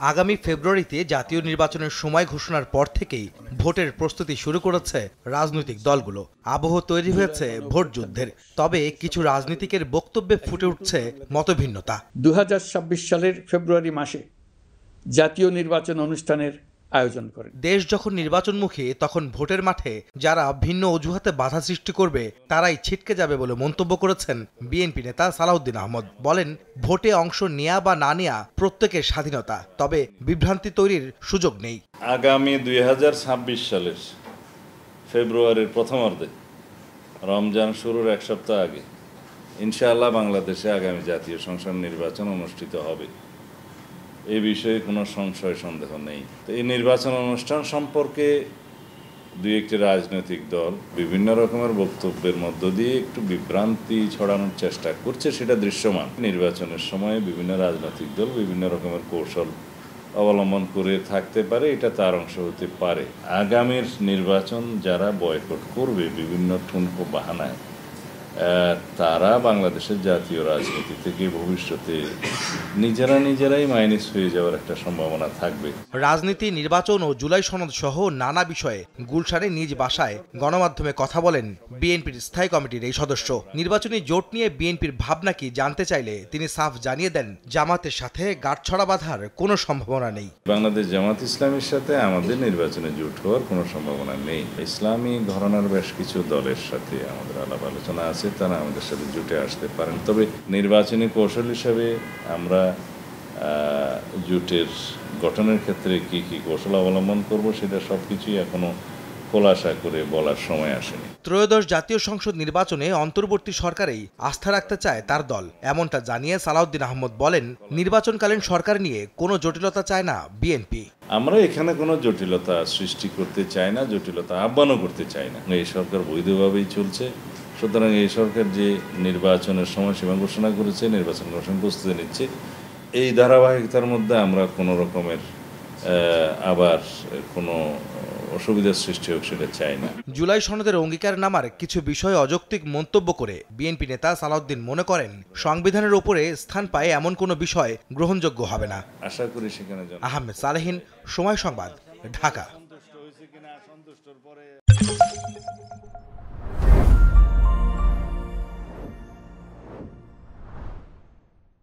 আগামী ফেব্রুয়ারিতে জাতীয় নির্বাচনের সময় ঘোষণার পর থেকেই ভোটের প্রস্তুতি শুরু করেছে রাজনৈতিক দলগুলো। আবহ তৈরি হয়েছে ভোট যুদ্ধের। তবে কিছু রাজনীতিকের বক্তব্যে ফুটে উঠছে মতভিন্নতা। 2026 সালের ফেব্রুয়ারি মাসে জাতীয় নির্বাচন অনুষ্ঠানের আয়োজন করেন। দেশ যখন নির্বাচনমুখী তখন ভোটের মাঠে যারা ভিন্ন অজুহাতে বাধা সৃষ্টি করবে তারাই ছিটকে যাবে বলে মন্তব্য করেছেন বিএনপি নেতা সালাউদ্দিন আহমদ। বলেন, ভোটে অংশ নেয়া বা না নেয়া প্রত্যেকের স্বাধীনতা, তবে বিভ্রান্তি তৈরির সুযোগ নেই। আগামী 2026 সালের ফেব্রুয়ারির প্রথমার্ধে রমজান শুরুর এক সপ্তাহ আগে ইনশাআল্লাহ বাংলাদেশে আগামী জাতীয় সংসদ নির্বাচন অনুষ্ঠিত হবে। এই বিষয়ে কোনো সংশয় সন্দেহ নেই। তো এই নির্বাচন অনুষ্ঠান সম্পর্কে দুই একটি রাজনৈতিক দল বিভিন্ন রকমের বক্তব্যের মধ্য দিয়ে একটু বিভ্রান্তি ছড়ানোর চেষ্টা করছে, সেটা দৃশ্যমান। নির্বাচনের সময় বিভিন্ন রাজনৈতিক দল বিভিন্ন রকমের কৌশল অবলম্বন করে থাকতে পারে, এটা তার অংশ হতে পারে। আগামীর নির্বাচন যারা বয়কট করবে বিভিন্ন ঠুনকো বাহানায়, তারা বাংলাদেশের জাতীয় রাজনীতি থেকে ভবিষ্যতে নিজেরাই মাইনাস হয়ে যাওয়ার একটা সম্ভাবনা থাকবে। রাজনীতি, নির্বাচন ও জুলাই সনদ সহ নানা বিষয়ে গুলশানে নিজ বাসায় গণমাধ্যমে কথা বলেন বিএনপির স্থায়ী কমিটির এই সদস্য। নির্বাচনী জোট নিয়ে বিএনপির ভাবনা কি জানতে চাইলে তিনি সাফ জানিয়ে দেন, জামাতের সাথে গাঁটছড়া বাঁধার কোনো সম্ভাবনা নেই। বাংলাদেশ জামাত ইসলামীর সাথে আমাদের নির্বাচনে জোট হওয়ার কোনো সম্ভাবনা নেই। ইসলামী ঘরানার বেশ কিছু দলের সাথে আমাদের আলাপ আলোচনা আছে, তারা আমাদের সাথে জোটে আসতে পারেন। তবে নির্বাচনী কৌশল হিসাবে আমরা জোটের গঠনের ক্ষেত্রে কি কি কৌশল অবলম্বন করব সেটা সবকিছুই এখনো খোলাসা করে বলার সময় আসেনি। ত্রয়োদশ জাতীয় সংসদ নির্বাচনে অন্তর্বর্তী সরকারেই আস্থা রাখতে চায় তার দল, এমনটা জানিয়ে সালাউদ্দিন আহমদ বলেন, নির্বাচনকালীন সরকার নিয়ে কোনো জটিলতা চায় না বিএনপি। আমরা এখানে কোনো জটিলতা সৃষ্টি করতে চাই না, জটিলতা আহ্বানও করতে চাই না। এই সরকার বৈধভাবেই চলছে। সুতরাং এই সরকার যে নির্বাচনের সময়সীমা ঘোষণা করেছে, নির্বাচন কমিশন প্রস্তুতি নিচ্ছে, এই ধারাবাহিকতার মধ্যে আমরা কোনো রকমের আবার কোনো অসুবিধার সৃষ্টি হোক সেটা চাই না। জুলাই সনদের অঙ্গীকারনামার কিছু বিষয়ে অযৌক্তিক মন্তব্য করে বিএনপি নেতা সালাউদ্দিন মনে করেন, সংবিধানের উপরে স্থান পায় এমন কোনো বিষয় গ্রহণযোগ্য হবে না। আশা করি সেখানে আহমেদ সালেহীন, সময় সংবাদ, ঢাকা।